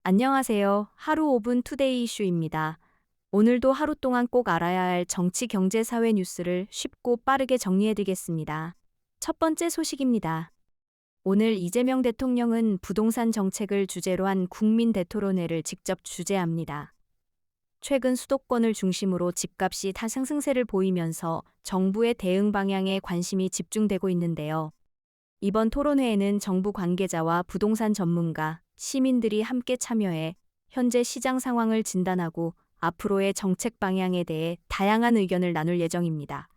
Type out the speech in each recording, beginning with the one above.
안녕하세요. 하루 5분 투데이 이슈입니다. 오늘도 하루 동안 꼭 알아야 할 정치, 경제, 사회 뉴스를 쉽고 빠르게 정리해드리겠습니다. 첫 번째 소식입니다. 오늘 이재명 대통령은 부동산 정책을 주제로 한 국민 대토론회를 직접 주재합니다. 최근 수도권을 중심으로 집값이 상승세를 보이면서 정부의 대응 방향에 관심이 집중되고 있는데요. 이번 토론회에는 정부 관계자와 부동산 전문가, 시민들이 함께 참여해 현재 시장 상황을 진단하고 앞으로의 정책 방향에 대해 다양한 의견을 나눌 예정입니다.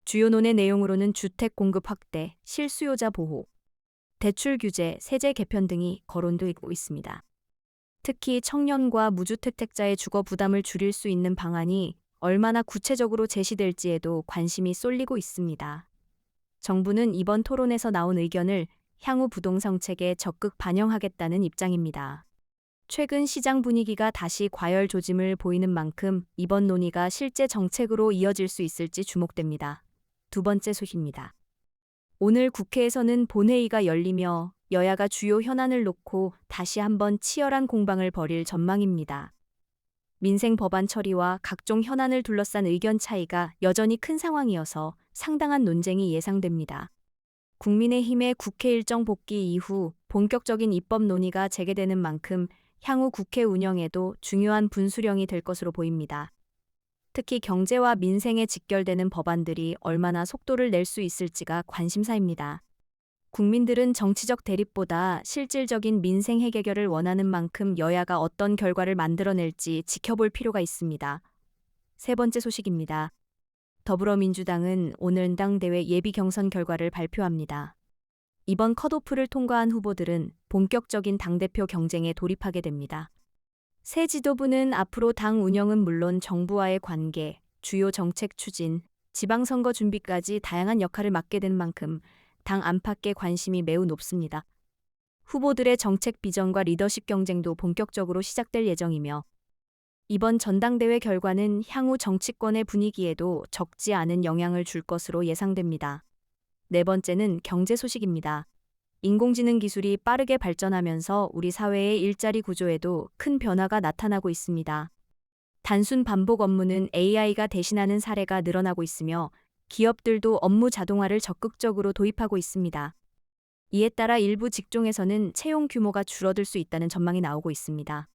주요 논의 내용으로는 주택 공급 확대, 실수요자 보호, 대출 규제, 세제 개편 등이 거론되고 있습니다. 특히 청년과 무주택자의 주거 부담을 줄일 수 있는 방안이 얼마나 구체적으로 제시될지에도 관심이 쏠리고 있습니다. 정부는 이번 토론에서 나온 의견을 향후 부동산 정책에 적극 반영하겠다는 입장입니다. 최근 시장 분위기가 다시 과열 조짐을 보이는 만큼 이번 논의가 실제 정책으로 이어질 수 있을지 주목됩니다. 두 번째 소식입니다. 오늘 국회에서는 본회의가 열리며 여야가 주요 현안을 놓고 다시 한번 치열한 공방을 벌일 전망입니다. 민생 법안 처리와 각종 현안을 둘러싼 의견 차이가 여전히 큰 상황이어서 상당한 논쟁이 예상됩니다. 국민의힘의 국회 일정 복귀 이후 본격적인 입법 논의가 재개되는 만큼 향후 국회 운영에도 중요한 분수령이 될 것으로 보입니다. 특히 경제와 민생에 직결되는 법안들이 얼마나 속도를 낼 수 있을지가 관심사입니다. 국민들은 정치적 대립보다 실질적인 민생 해결을 원하는 만큼 여야가 어떤 결과를 만들어낼지 지켜볼 필요가 있습니다. 세 번째 소식입니다. 더불어민주당은 오늘 전당대회 예비 경선 결과를 발표합니다. 이번 컷오프를 통과한 후보들은 본격적인 당대표 경쟁에 돌입하게 됩니다. 새 지도부는 앞으로 당 운영은 물론 정부와의 관계, 주요 정책 추진, 지방선거 준비까지 다양한 역할을 맡게 된 만큼 당 안팎의 관심이 매우 높습니다. 후보들의 정책 비전과 리더십 경쟁도 본격적으로 시작될 예정이며 이번 전당대회 결과는 향후 정치권의 분위기에도 적지 않은 영향을 줄 것으로 예상됩니다. 네 번째는 경제 소식입니다. 인공지능 기술이 빠르게 발전하면서 우리 사회의 일자리 구조에도 큰 변화가 나타나고 있습니다. 단순 반복 업무는 AI가 대신하는 사례가 늘어나고 있으며 기업들도 업무 자동화를 적극적으로 도입하고 있습니다. 이에 따라 일부 직종에서는 채용 규모가 줄어들 수 있다는 전망이 나오고 있습니다.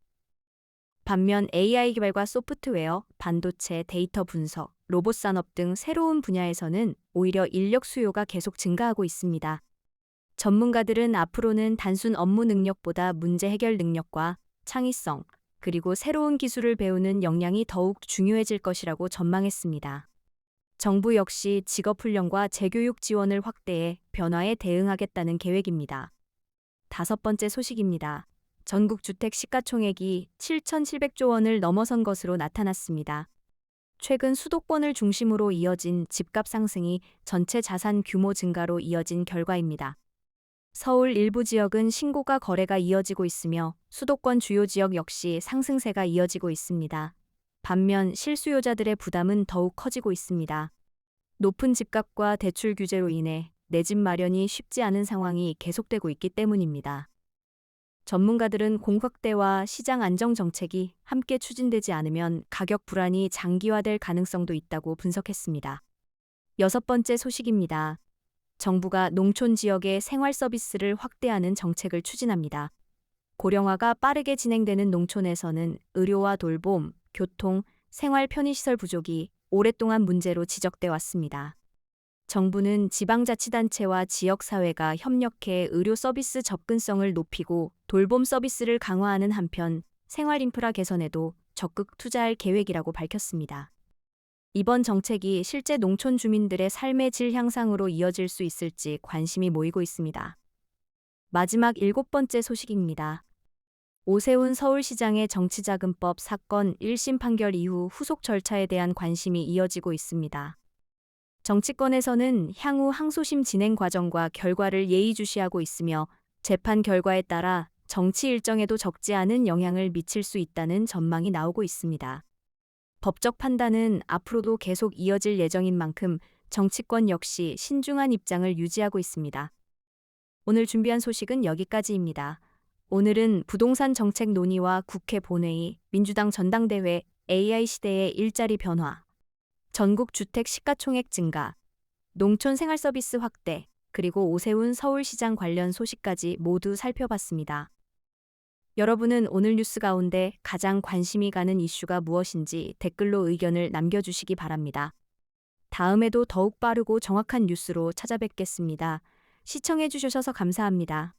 반면 AI 개발과 소프트웨어, 반도체, 데이터 분석, 로봇 산업 등 새로운 분야에서는 오히려 인력 수요가 계속 증가하고 있습니다. 전문가들은 앞으로는 단순 업무 능력보다 문제 해결 능력과 창의성, 그리고 새로운 기술을 배우는 역량이 더욱 중요해질 것이라고 전망했습니다. 정부 역시 직업훈련과 재교육 지원을 확대해 변화에 대응하겠다는 계획입니다. 다섯 번째 소식입니다. 전국 주택 시가총액이 7,700조 원을 넘어선 것으로 나타났습니다. 최근 수도권을 중심으로 이어진 집값 상승이 전체 자산 규모 증가로 이어진 결과입니다. 서울 일부 지역은 신고가 거래가 이어지고 있으며 수도권 주요 지역 역시 상승세가 이어지고 있습니다. 반면 실수요자들의 부담은 더욱 커지고 있습니다. 높은 집값과 대출 규제로 인해 내 집 마련이 쉽지 않은 상황이 계속되고 있기 때문입니다. 전문가들은 공급대와 시장 안정 정책이 함께 추진되지 않으면 가격 불안이 장기화될 가능성도 있다고 분석했습니다. 여섯 번째 소식입니다. 정부가 농촌 지역의 생활 서비스를 확대하는 정책을 추진합니다. 고령화가 빠르게 진행되는 농촌에서는 의료와 돌봄, 교통, 생활 편의시설 부족이 오랫동안 문제로 지적돼 왔습니다. 정부는 지방자치단체와 지역사회가 협력해 의료 서비스 접근성을 높이고 돌봄 서비스를 강화하는 한편 생활 인프라 개선에도 적극 투자할 계획이라고 밝혔습니다. 이번 정책이 실제 농촌 주민들의 삶의 질 향상으로 이어질 수 있을지 관심이 모이고 있습니다. 마지막 일곱 번째 소식입니다. 오세훈 서울시장의 정치자금법 사건 1심 판결 이후 후속 절차에 대한 관심이 이어지고 있습니다. 정치권에서는 향후 항소심 진행 과정과 결과를 예의주시하고 있으며 재판 결과에 따라 정치 일정에도 적지 않은 영향을 미칠 수 있다는 전망이 나오고 있습니다. 법적 판단은 앞으로도 계속 이어질 예정인 만큼 정치권 역시 신중한 입장을 유지하고 있습니다. 오늘 준비한 소식은 여기까지입니다. 오늘은 부동산 정책 논의와 국회 본회의, 민주당 전당대회, AI 시대의 일자리 변화, 전국 주택 시가총액 증가, 농촌 생활 서비스 확대, 그리고 오세훈 서울시장 관련 소식까지 모두 살펴봤습니다. 여러분은 오늘 뉴스 가운데 가장 관심이 가는 이슈가 무엇인지 댓글로 의견을 남겨주시기 바랍니다. 다음에도 더욱 빠르고 정확한 뉴스로 찾아뵙겠습니다. 시청해주셔서 감사합니다.